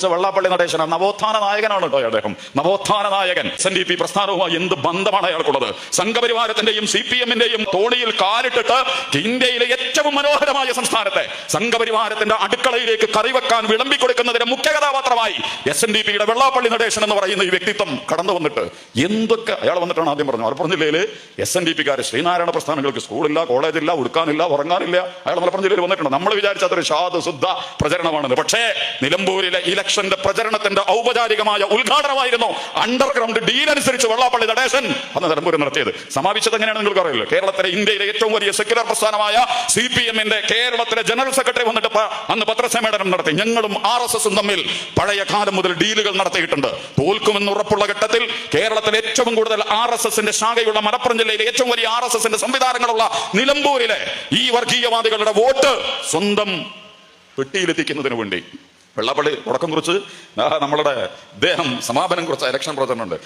വെള്ളാപ്പള്ളി നടേശൻ നവോത്ഥാന നായകനാണ് കേട്ടോ അദ്ദേഹം. നവോത്ഥാന നായകൻ. SNDP പ്രസ്ഥാനവുമായി എന്ത് ബന്ധമാണ് അയാൾക്കുള്ളത്? സംഘപരിവാരത്തിന്റെയും CPM-ന്റെയും തോണിയിൽ കാലിട്ടിട്ട് ഇന്ത്യയിലെ ഏറ്റവും മനോഹരമായ സംസ്ഥാനത്തെ സംഘപരിവാരത്തിന്റെ അടുക്കളയിലേക്ക് കറിവെക്കാൻ വിളമ്പിക്കൊടുക്കുന്നതിന്റെ മുഖ്യ കഥാപാത്രമായി SNDP-യുടെ വെള്ളാപ്പള്ളി നടേശൻ എന്ന് പറയുന്ന ഈ വ്യക്തിത്വം കടന്നു വന്നിട്ട് എന്തൊക്കെ അയാൾ വന്നിട്ടാണ് ആദ്യം പറഞ്ഞു. മലപ്പുറം ജില്ലയില് SNDP-കാര് ശ്രീനാരായണ പ്രസ്ഥാനങ്ങൾക്ക് സ്കൂളില്ല, കോളേജില്ല, ഉടുക്കാനില്ല, ഉറങ്ങാനില്ല. അയാൾ മലപ്പുറം ജില്ലയിൽ വന്നിട്ടുണ്ട്. നമ്മൾ വിചാരിച്ചതൊരു ഷാദ് ശുദ്ധ പ്രചരണമാണെന്ന്. പക്ഷേ നിലമ്പൂരിലെ ഇലക്ഷന്റെ പ്രചരണത്തിന്റെ ഔപചാരികമായ ഉദ്ഘാടനമായിരുന്നു അണ്ടർഗ്രൗണ്ട് ഡീൽ അനുസരിച്ച് വെള്ളാപ്പള്ളി നടേശൻ അന്ന് നിലമ്പൂരിൽ നടത്തിയത്. സമാപിച്ചത് എങ്ങനെയാണ് നിങ്ങൾക്ക് അറിയില്ല. കേരളത്തിലെ ഇന്ത്യയിലെ ഏറ്റവും വലിയ സെക്യുലർ പ്രസ്ഥാനമായ CPM-ന്റെ കേരളത്തിലെ ജനറൽ സെക്രട്ടറി വന്നിട്ട് അന്ന് പത്രസമ്മേളനം നടത്തി. ഞങ്ങളും RSS-ഉം തമ്മിൽ പഴയ കാലം മുതൽ ഡീലുകൾ നടത്തിയിട്ടുണ്ട്. തോൽക്കുമെന്ന് ഉറപ്പുള്ള ഘട്ടത്തിൽ കേരളത്തിലെ ഏറ്റവും കൂടുതൽ RSS-ന്റെ ശാഖയുള്ള മലപ്പുറം ജില്ലയിലെ ഏറ്റവും വലിയ RSS-ന്റെ സംവിധാനങ്ങളുള്ള നിലമ്പൂരിലെ ഈ വർഗീയവാദികളുടെ വോട്ട് സ്വന്തം പെട്ടിയിലെത്തിക്കുന്നതിന് വേണ്ടി വെള്ളാപ്പള്ളി തുടക്കം കുറിച്ച് നമ്മളുടെ അദ്ദേഹം സമാപനം കുറിച്ച ഇലക്ഷൻ പ്രചരണമുണ്ട്.